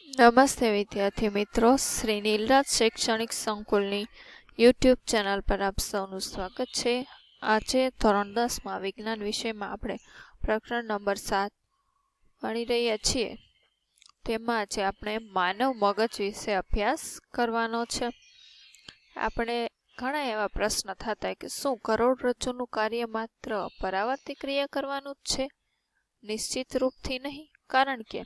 નમસ્તે વિદ્યાર્થી મિત્રો, શ્રી નીલરાજ શૈક્ષણિક સંકુલની યુટ્યુબ ચેનલ પર આપ સૌનું સ્વાગત છે. આજે ધોરણ 10માં વિજ્ઞાન વિષયમાં આપણે પ્રકરણ નંબર 7 ભણી રહ્યા છીએ. તેમાં આજે આપણે માનવ મગજ વિશે અભ્યાસ કરવાનો છે. આપણે ઘણા એવા પ્રશ્ન થતા કે શું કરોડરજ્જુનું કાર્ય માત્ર પરાવર્તિત ક્રિયા કરવાનું જ છે? નિશ્ચિત રૂપથી નહીં, કારણ કે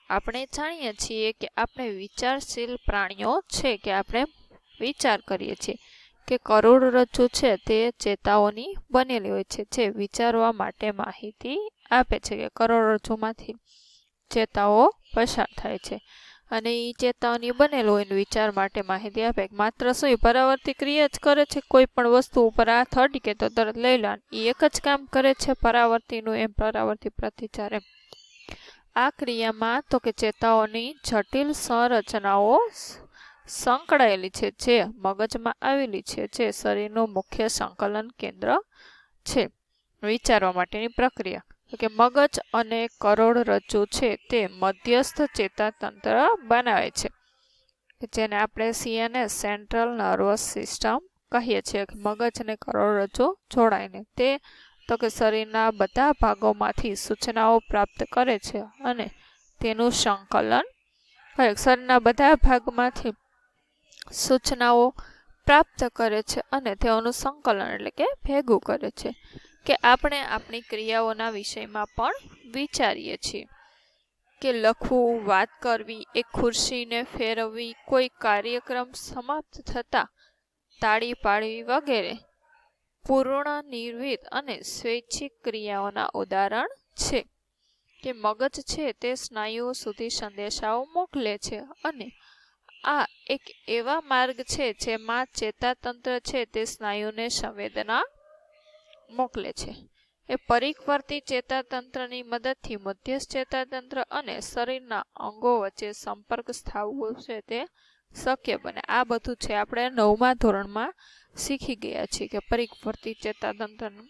આપણે જાણીએ છીએ કે આપણે વિચારશીલ પ્રાણીઓ છે, કે આપણે વિચાર કરીએ છીએ કે કરોડરજ્જુ છે તે ચેતાઓની બનેલી હોય છે, જે વિચારવા માટે માહિતી આપે છે. કે કરોડરજ્જુમાંથી ચેતાઓ પસાર થાય છે અને એ ચેતાઓની બનેલું હોય વિચાર માટે માહિતી આપે. માત્ર શું પરાવર્તિત ક્રિયા જ કરે છે? કોઈ પણ વસ્તુ ઉપર હાથ અટકે તો તરત લઈ લો, એ એક જ કામ કરે છે પરાવર્તિતનું, એમ પરાવર્તિત પ્રતિચાર એમ. આ ક્રિયામાં તો કે ચેતાઓની જટિલ સંરચનાઓ સંકળાયેલી છે, જે મગજમાં આવેલી છે, જે શરીરનું મુખ્ય સંકલન કેન્દ્ર છે વિચારવા માટેની પ્રક્રિયા. કે મગજ અને કરોડરજ્જુ છે તે મધ્યસ્થ ચેતાતંત્ર બનાવે છે, જેને આપણે CNS સેન્ટ્રલ નર્વસ સિસ્ટમ કહીએ છીએ. મગજ અને કરોડરજ્જુ જોડાઈને તે તો કે શરીરના બધા ભાગોમાંથી સૂચનાઓ પ્રાપ્ત કરે છે અને તેનું સંકલન કરે. શરીરના બધા ભાગમાંથી સૂચનાઓ પ્રાપ્ત કરે છે અને તેઓનું સંકલન એટલે કે ભેગું કરે છે. કે આપણે આપણી ક્રિયાઓના વિષયમાં પણ વિચારીએ છીએ કે લખવું, વાત કરવી, એક ખુરશીને ફેરવવી, કોઈ કાર્યક્રમ સમાપ્ત થતાં તાળી પાડવી વગેરે પૂર્ણ નિર્વિત અને સ્વૈચ્છિક ક્રિયાઓના ઉદાહરણ છે. કે મગજ છે તે સ્નાયુઓ સુધી સંદેશાઓ મોકલે છે અને આ એક એવા માર્ગ છે જેમાં ચેતાતંત્ર છે તે સ્નાયુને સંવેદના મોકલે છે. એ પરિવર્તી ચેતાતંત્રની મદદથી મધ્યસ્થ ચેતાતંત્ર અને શરીરના અંગો વચ્ચે સંપર્ક સ્થાપવો છે તે શક્ય બને. આ બધું છે આપણે 9મા ધોરણમાં શીખી ગયા છીએ કે પરિવર્તી ચેતાતંત્રનું,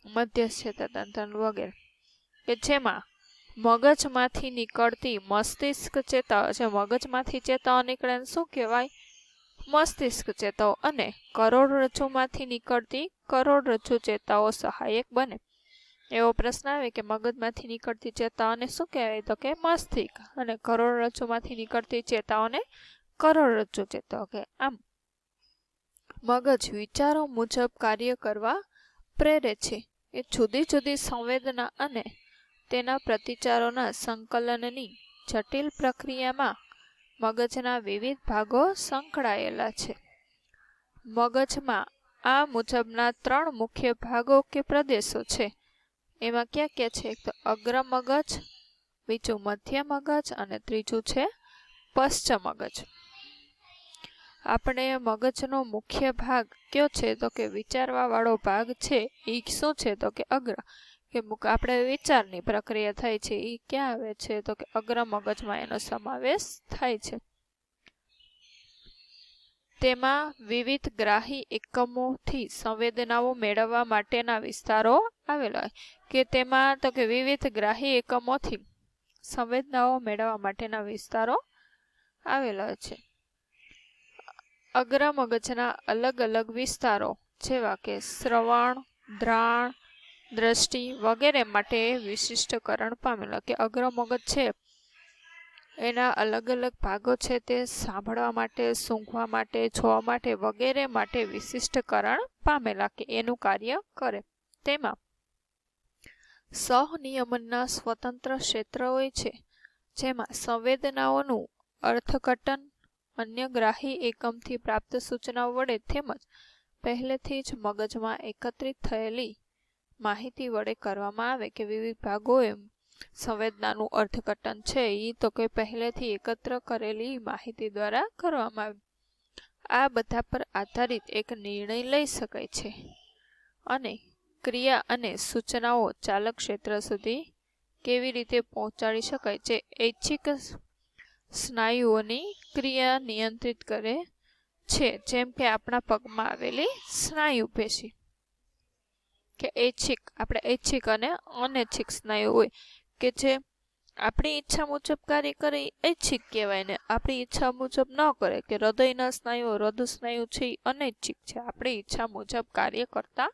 મધ્યસ્થ ચેતાતંત્રનું વગેરે. કે જેમાં મગજમાંથી નીકળતી મસ્તિષ્ક ચેતાઓ છે, મગજમાંથી ચેતાઓ નીકળે શું કહેવાય? મસ્તિષ્ક ચેતાઓ. અને કરોડરજ્જુમાંથી નીકળતી કરોડરજ્જુ ચેતાઓ સહાયક બને. એવો પ્રશ્ન આવે કે મગજમાંથી નીકળતી ચેતાઓને શું કહેવાય? તો કે મસ્તિષ્ક. અને કરોડરજ્જુમાંથી નીકળતી ચેતાઓને કરોડરજ્જુ ચેતાઓ કહે. આમ મગજ વિચારો મુજબ કાર્ય કરવા પ્રેરે છે. એ જુદી જુદી સંવેદના અને તેના પ્રતિચારોના સંકલનની જટિલ પ્રક્રિયામાં મગજના વિવિધ ભાગો સંકળાયેલા છે. મગજમાં આ મુજબના 3 મુખ્ય ભાગો કે પ્રદેશો છે. એમાં ક્યાં ક્યાં છે? તો અગ્ર મગજ, બીજું મધ્ય મગજ અને ત્રીજું છે પશ્ચ મગજ. આપણે મગજનો મુખ્ય ભાગ કયો છે? તો કે વિચારવા વાળો ભાગ છે એ શું છે? તો કે અગ્ર. કે આપણે વિચારની પ્રક્રિયા થાય છે એ ક્યાં આવે છે? તો કે અગ્ર મગજમાં એનો સમાવેશ થાય છે. તેમાં વિવિધ ગ્રાહી એકમોથી સંવેદનાઓ મેળવવા માટેના વિસ્તારો આવેલા હોય. કે તેમાં તો કે વિવિધ ગ્રાહી એકમોથી સંવેદનાઓ મેળવવા માટેના વિસ્તારો આવેલા છે. અગ્ર મગજના અલગ અલગ વિસ્તારો જેવા કે શ્રવણ, ઘ્રાણ, દ્રષ્ટિ વગેરે માટે વિશિષ્ટકરણ પામેલા. કે અગ્ર મગજ છે એના અલગ અલગ ભાગો છે તે સાંભળવા માટે, સૂંઘવા માટે, જોવા માટે વગેરે માટે વિશિષ્ટકરણ પામેલા, કે એનું કાર્ય કરે. તેમાં સહનિયમનના સ્વતંત્ર ક્ષેત્ર હોય છે, જેમાં સંવેદનાઓનું અર્થઘટન અન્ય ગ્રાહી એકમથી પ્રાપ્ત સૂચનાઓ વડે તેમજ પહેલેથી જ મગજમાં એકત્રિત થયેલી માહિતી વડે કરવામાં આવે. કે વિવિધ ભાગો એમ સંવેદનાનું અર્થઘટન છે એ તો કે પહેલેથી એકત્ર કરેલી માહિતી દ્વારા કરવામાં આવે. આ બધા પર આધારિત એક નિર્ણય લઈ શકાય છે અને ક્રિયા અને સૂચનાઓ ચાલક ક્ષેત્ર સુધી કેવી રીતે પહોંચાડી શકાય, જે ઐચ્છિક સ્નાયુઓની ક્રિયા નિયંત્રિત કરે છે. જેમ કે આપણા પગમાં આવેલી સ્નાયુ પેશી. કે ઐચ્છિક, આપણે ઐચ્છિક અને અનૈચ્છિક સ્નાયુ હોય કે જે આપણી ઈચ્છા મુજબ કાર્ય કરે એ ઐચ્છિક કહેવાય ને આપણી ઈચ્છા મુજબ ન કરે કે હૃદયના સ્નાયુઓ હૃદય સ્નાયુ છે એ અનૈચ્છિક છે, આપણી ઈચ્છા મુજબ કાર્ય કરતા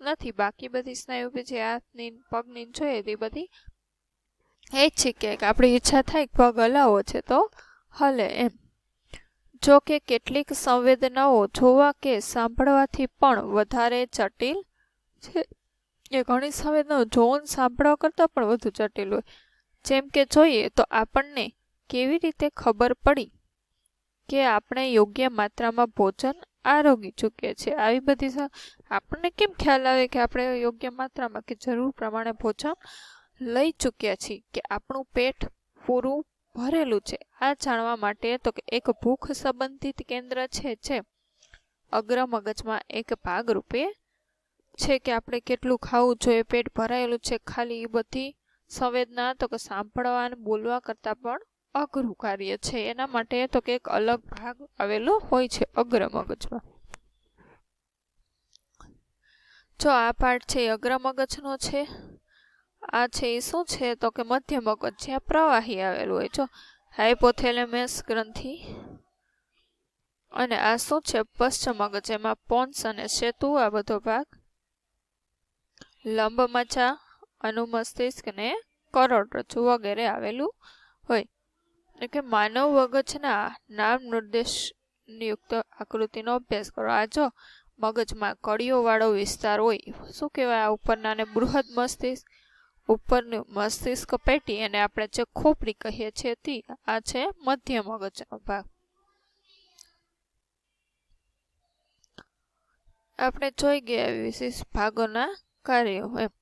નથી. બાકી બધી સ્નાયુ બી જે હાથની પગની જોઈએ તે બધી ઐચ્છિક કે આપણી ઈચ્છા થાય પગ હલાવો છે તો હલે એમ. જો કે કેટલીક સંવેદનાઓ જોવા કે સાંભળવાથી પણ વધારે જટિલ છે. એ ઘણી સંવેદનાઓ જોવા સાંભળવા કરતાં પણ વધુ જટિલ હોય. જેમ કે જોઈએ તો આપણને કેવી રીતે ખબર પડી કે આપણે યોગ્ય માત્રામાં ભોજન આરોગી ચૂકીએ છીએ. આવી બધી આપણને કેમ ખ્યાલ આવે કે આપણે યોગ્ય માત્રામાં કે જરૂર પ્રમાણે ભોજન લઈ ચૂક્યા છીએ, કે આપણું પેટ પૂરું ભરેલું છે. આ જાણવા માટે તો કે એક ભૂખ સંબંધિત કેન્દ્ર છે જે અગ્ર મગજમાં એક ભાગ રૂપે છે કે આપણે કેટલું ખાવું જોઈએ, પેટ ભરાયેલું છે. ખાલી એ બધી સંવેદના તો કે સાંભળવા અને બોલવા કરતાં પણ અઘરું કાર્ય છે. એના માટે તો કે એક અલગ ભાગ આવેલો હોય છે અગ્ર મગજમાં. જો આ પાર્ટ છે એ અગ્ર મગજનો છે, આ છે એ શું છે તો કે મધ્ય મગજ, જ્યાં પ્રવાહી આવેલું હોય. જો હાઇપોથેલેમસ ગ્રંથિ, અને આ શું છે પશ્ચિમ મગજ, એમાં પોન્સ અને સેતુ આ બધો ભાગ, લંબમજ્જા, અનુમસ્તિષ્ક ને કરોડરજ્જુ વગેરે આવેલું હોય. એટલે કે માનવ મગજના નામ નિર્દેશયુક્ત આકૃતિનો અભ્યાસ કરો. આ જો મગજમાં કડીઓ વાળો વિસ્તાર હોય, શું કહેવાય આ ઉપરના ને બૃહદ મસ્તિષ્ક, ઉપરનું મસ્તિષ્ક પેટી, અને આપણે જે ખોપરી કહીએ છીએ તે આ છે મધ્ય મગજનો ભાગ. આપણે જોઈ ગયા વિશેષ ભાગોના કાર્યો એમ.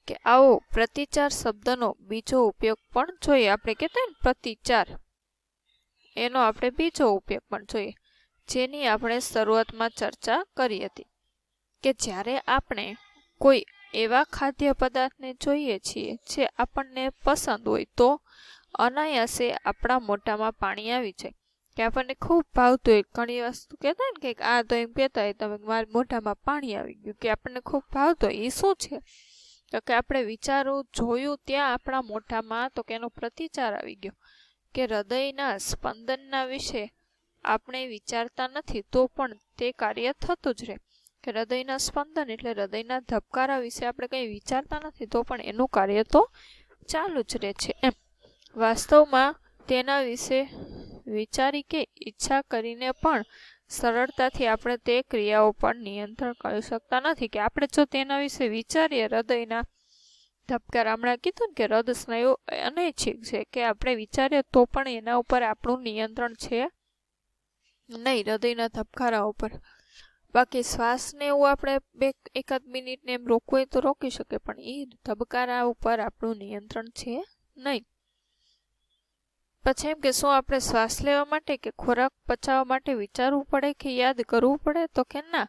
કે આવો પ્રતિચાર શબ્દનો બીજો ઉપયોગ પણ જોઈએ. આપણે કહેતા ને પ્રતિચાર, એનો આપણે બીજો ઉપયોગ પણ જોઈએ, જેની આપણે શરૂઆતમાં ચર્ચા કરી હતી. કે જ્યારે આપણે કોઈ એવા ખાદ્ય પદાર્થને જોઈએ છીએ જે આપણને પસંદ હોય તો અનાયાસે આપણા મોઢામાં પાણી આવી જાય. કે આપણને ખૂબ ભાવતું હોય, ઘણી વસ્તુ કહેતા ને કે આ તો એમ કહેતા હોય તમે મારા મોઢામાં પાણી આવી ગયું, કે આપણને ખૂબ ભાવતું હોય. એ શું છે તો કે આપણે વિચારું જોયું ત્યાં આપણા મોઢામાં તો કે એનો પ્રતિચાર આવી ગયો. કે હૃદયના સ્પંદનના વિશે આપણે વિચારતા નથી તો પણ તે કાર્ય થતું જ રહે. કે હૃદયના સ્પંદન એટલે હૃદયના ધબકારા વિશે આપણે કંઈ વિચારતા નથી તો પણ એનું કાર્ય તો ચાલુ જ રહે છે એમ. વાસ્તવમાં તેના વિશે વિચારી કે ઈચ્છા કરીને પણ સરળતાથી આપણે તે ક્રિયાઓ પર નિયંત્રણ કરી શકતા નથી. કે આપણે જો તેના વિશે વિચારીએ, હૃદયના ધબકારા, હમણાં કીધું ને કે હૃદય સ્નાયુ અનૈચ્છિક છે, કે આપણે વિચારીએ તો પણ એના ઉપર આપણું નિયંત્રણ છે નહીં, હૃદયના ધબકારા ઉપર. બાકી શ્વાસને એવું આપણે એકાદ મિનિટને એમ રોકવું હોય તો રોકી શકે, પણ એ ધબકારા ઉપર આપણું નિયંત્રણ છે નહીં. પછી એમ કે શું આપણે શ્વાસ લેવા માટે કે ખોરાક પચાવવા માટે વિચારવું પડે કે યાદ કરવું પડે તો કે ના.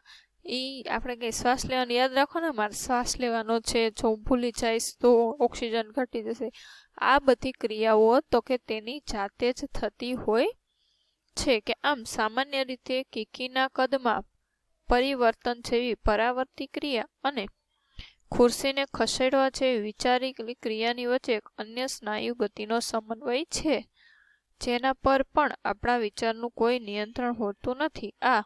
આપણે કંઈ શ્વાસ લેવાનું યાદ રાખો ને, મારે શ્વાસ લેવાનો છે, જો હું ભૂલી જઈશ તો ઓક્સિજન ઘટી જશે. આ બધી ક્રિયાઓ તો કે તેની જાતે જ થતી હોય છે. કે આમ સામાન્ય રીતે કીકીના કદમાં પરિવર્તન જેવી પરાવર્તી ક્રિયા અને ખુરશીને ખસેડવા જેવી વિચારી ક્રિયાની વચ્ચે એક અન્ય સ્નાયુ ગતિનો સમન્વય છે, જેના પર પણ આપણા વિચારનું કોઈ નિયંત્રણ હોતું નથી. આ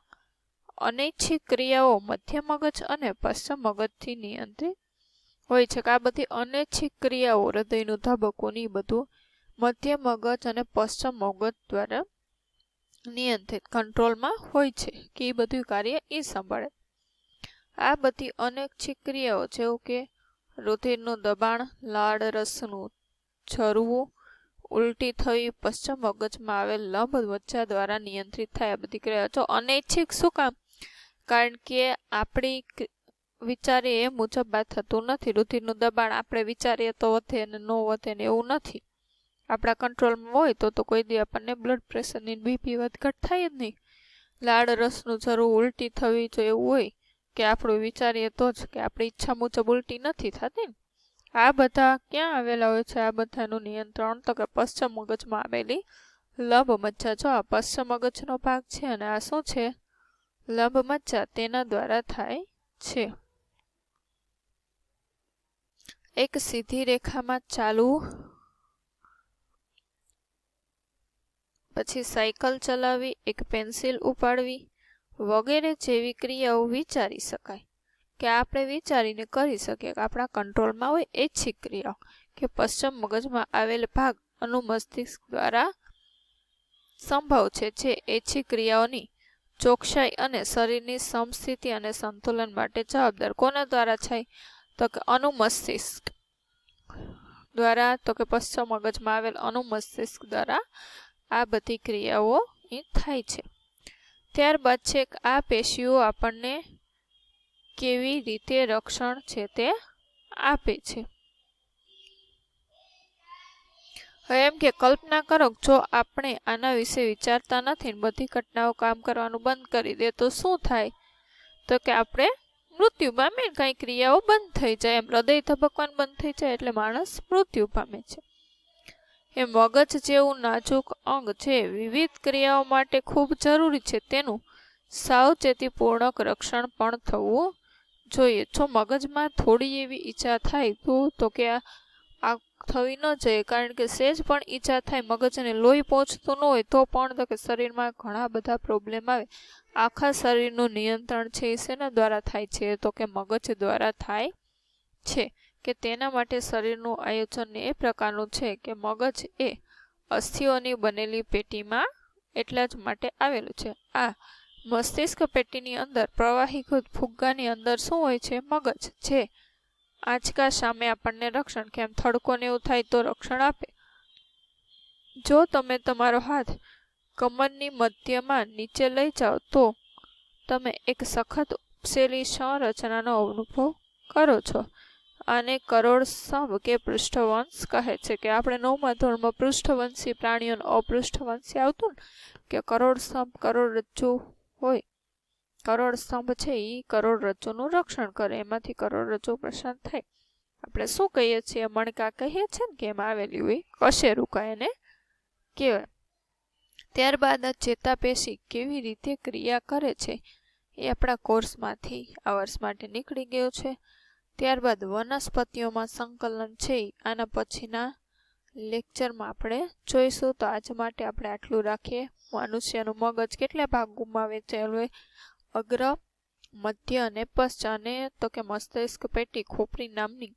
અનૈચ્છિક ક્રિયાઓ મધ્ય મગજ અને પશ્ચિમ મગજથી નિયંત્રિત હોય છે. કે આ બધી અનૈચ્છિક ક્રિયાઓ હૃદયનું ધબકવું ને બધું મધ્ય મગજ અને પશ્ચિમ મગજ દ્વારા નિયંત્રિત કંટ્રોલમાં હોય છે, કે એ બધું કાર્ય એ સંભાળે. આ બધી અનૈચ્છિક ક્રિયાઓ જેવું કે રુધિરનું દબાણ, લાળ રસનું ઝરવું, ઉલટી થવી પશ્ચિમ મગજમાં આવેલ લંબમજ્જા દ્વારા નિયંત્રિત થાય. આ બધી ક્રિયાઓ જો અનૈચ્છિક શું કામ? કારણ કે આપણી વિચારીએ એ મુજબ વાત થતું નથી. રુધિરનું દબાણ આપણે વિચારીએ તો વધે અને ન વધે ને એવું નથી. આપણા કંટ્રોલમાં હોય તો કોઈ દી આપણને બ્લડ પ્રેશરની બીપી વધઘટ થાય જ નહીં. લાળ રસનું ઝરવું, ઉલટી થવી જો એવું હોય કે આપણું વિચારીએ તો જ, કે આપણી ઈચ્છા મુજબ ઉલટી નથી થતી ને. આ બધા ક્યાં આવેલા હોય છે? આ બધાનું નિયંત્રણ તો કે પશ્ચિમ મગજમાં આવેલી લંબમજ્જા. જો આ પશ્ચિમ મગજનો ભાગ છે અને આ શું છે? લંબમજ્જા, તેના દ્વારા થાય છે. એક સીધી રેખામાં ચાલવું પછી સાયકલ ચલાવવી, એક પેન્સિલ ઉપાડવી વગેરે જેવી ક્રિયાઓ વિચારી શકાય કે આપણે વિચારીને કરી શકીએ કે આપણા કંટ્રોલમાં હોય ઐચ્છિક ક્રિયાઓ કે પશ્ચિમ મગજમાં આવેલ ભાગ અનુમસ્તિષ્ક દ્વારા સંભવ છે જે ઐચ્છિક ક્રિયાઓની ચોકસાઈ અને શરીરની સમસ્થિતિ અને સંતુલન માટે જવાબદાર. કોના દ્વારા થાય તો કે અનુમસ્તિષ્ક દ્વારા, તો કે પશ્ચિમ મગજમાં આવેલ અનુમસ્તિષ્ક દ્વારા આ બધી ક્રિયાઓ થાય છે. ત્યારબાદ છે આ પેશીઓ આપણને કેવી રીતે રક્ષણ છે તે આપે છે. હવે એમ કે કલ્પના કરો જો આપણે આના વિશે વિચારતા નથી ને બધી ઘટનાઓ કામ કરવાનું બંધ કરી દે તો શું થાય તો કે આપણે મૃત્યુ પામે, કઈ ક્રિયાઓ બંધ થઈ જાય. એમ હૃદય ધબકવાનું બંધ થઈ જાય એટલે માણસ મૃત્યુ પામે છે. એ મગજ જેવું નાજુક અંગ જે વિવિધ ક્રિયાઓ માટે ખૂબ જરૂરી છે તેનું સાવચેતીપૂર્વક રક્ષણ પણ થવું જોઈએ. જો મગજમાં થોડી એવી ઈજા થાય તો કે આ થવી ન જોઈએ, કારણ કે સેજ પણ ઈજા થાય, મગજને લોહી પહોંચતું ન હોય તો પણ તો કે શરીરમાં ઘણા બધા પ્રોબ્લેમ આવે. આખા શરીરનું નિયંત્રણ છે એ શેના દ્વારા થાય છે તો કે મગજ દ્વારા થાય છે. કે તેના માટે શરીરનું આયોજન એ પ્રકારનું છે કે મગજ એ અસ્થિઓની બનેલી પેટીમાં એટલા જ માટે આવેલું છે. આ મસ્તિષ્ક પેટીની અંદર પ્રવાહીભૂત ફુગ્ગાની અંદર શું હોય છે મગજ, જે આંચકા સામે આપણને રક્ષણ, કેમ થડકોને એવું થાય તો રક્ષણ આપે. જો તમે તમારો હાથ કમરની મધ્યમાં નીચે લઈ જાઓ તો તમે એક સખત ઉપસેલી સંરચનાનો અનુભવ કરો છો. આને કરોડસ્તંભ કે પૃષ્ઠવંશ કહે છે. કે આપણે 9મા ધોરણમાં પૃષ્ઠવંશી પ્રાણીઓનું અપૃષ્ઠવંશી આવતું ને કે કરોડસ્તંભ કરોડરજ્જુ હોય, કરોડસ્તંભ છે એ કરોડરજ્જુનું રક્ષણ કરે, એમાંથી કરોડરજ્જુ પ્રસાર થાય. આપણે શું કહીએ છીએ મણકા કહીએ છીએ ને કે એમાં આવેલી હોય કશેરુકા એને કહેવાય. ત્યારબાદ આ ચેતાપેશી કેવી રીતે ક્રિયા કરે છે એ આપણા કોર્સમાંથી આ વર્ષ માટે નીકળી ગયો છે. ત્યારબાદ વનસ્પતિઓમાં સંકલન છે આના પછીના લેક્ચરમાં આપણે જોઈશું. તો આજ માટે આપણે આટલું રાખીએ. મનુષ્યનું મગજ કેટલા ભાગોમાં વહેંચાયેલું હોય, અગ્ર, મધ્ય અને પશ્ચ, અને તો કે મસ્તિષ્ક પેટી ખોપરી નામની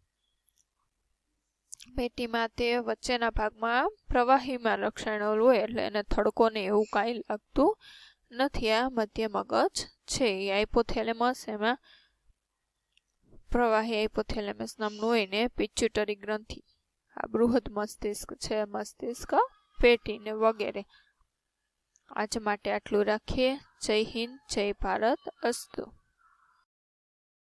પેટીમાં તે વચ્ચેના ભાગમાં પ્રવાહીમાં રક્ષાયેલું હોય એટલે એને થડકોને એવું કાંઈ લાગતું નથી. આ મધ્ય મગજ છે એ હાઇપોથેલેમસ, એમાં પ્રવાહી હાઇપોથેલેમસ નામનું હોય ને પિટ્યુટરી ગ્રંથિ, આ બૃહદ મસ્તિષ્ક છે, મસ્તિષ્ક પેટી ને વગેરે. આજ માટે આટલું રાખીએ. જય હિન્દ, જય ભારત, અસ્તુ.